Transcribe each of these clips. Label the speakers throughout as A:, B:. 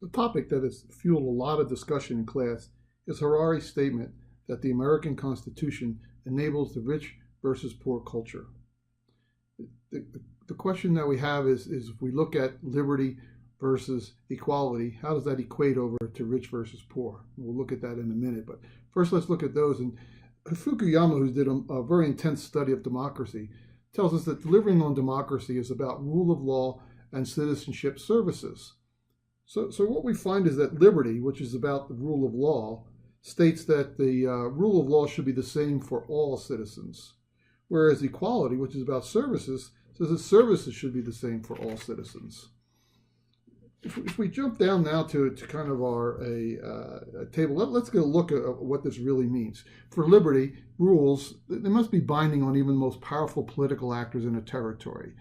A: A topic that has fueled a lot of discussion in class is Harari's statement that the American Constitution enables the rich versus poor culture. The question that we have is if we look at liberty versus equality, how does that equate over to rich versus poor? We'll look at that in a minute, but first let's look at those. And Fukuyama, who did a very intense study of democracy, tells us that delivering on democracy is about rule of law and citizenship services. So what we find is that liberty, which is about the rule of law, states that the rule of law should be the same for all citizens, whereas equality, which is about services, says that services should be the same for all citizens. If we jump down now to kind of a table, let's get a look at what this really means. For liberty, rules, they must be binding on even the most powerful political actors in a territory.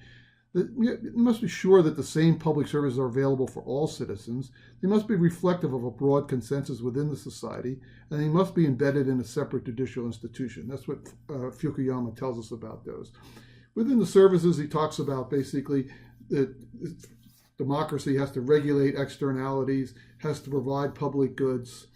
A: It must be sure that the same public services are available for all citizens. They must be reflective of a broad consensus within the society, and they must be embedded in a separate judicial institution. That's what Fukuyama tells us about those. Within the services, he talks about basically that democracy has to regulate externalities, has to provide public goods,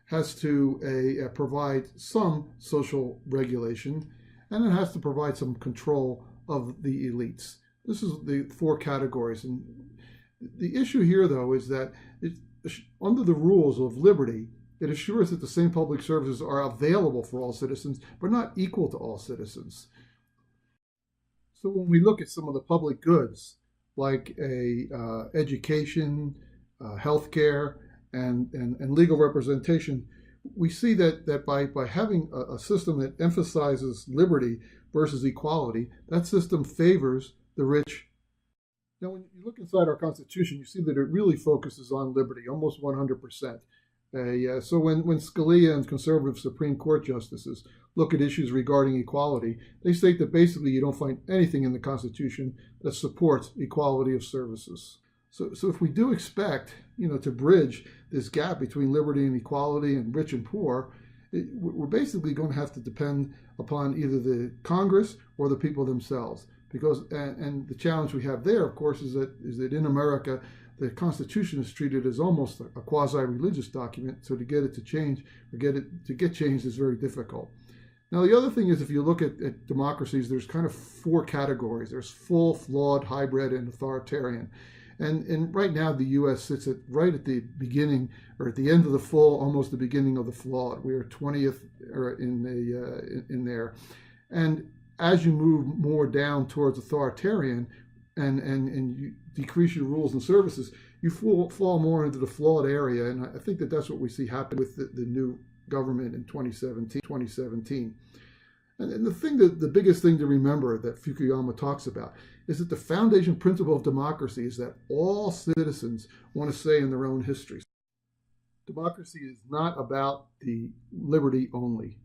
A: has to provide some social regulation, and it has to provide some control of the elites. This is the four categories. And the issue here, though, is that under the rules of liberty, it assures that the same public services are available for all citizens, but not equal to all citizens. So when we look at some of the public goods, like education, healthcare, and legal representation, we see that by having a system that emphasizes liberty versus equality, that system favors the rich. Now, when you look inside our Constitution, you see that it really focuses on liberty, almost 100%. So when Scalia and conservative Supreme Court justices look at issues regarding equality, they state that basically you don't find anything in the Constitution that supports equality of services. So if we do expect, to bridge this gap between liberty and equality and rich and poor, we're basically going to have to depend upon either the Congress or the people themselves. Because and the challenge we have there, of course, is that in America, the Constitution is treated as almost a quasi-religious document. So to get it to change or get changed is very difficult. Now, the other thing is, if you look at democracies, there's kind of four categories. There's full, flawed, hybrid, and authoritarian. And right now, the U.S. sits right at the beginning, or at the end of the full, almost the beginning of the flawed. We are 20th in there. And as you move more down towards authoritarian and you decrease your rules and services, you fall more into the flawed area. And I think that's what we see happen with the new government in 2017. And the biggest thing to remember that Fukuyama talks about is that the foundation principle of democracy is that all citizens want to say in their own history. Democracy is not about the liberty only.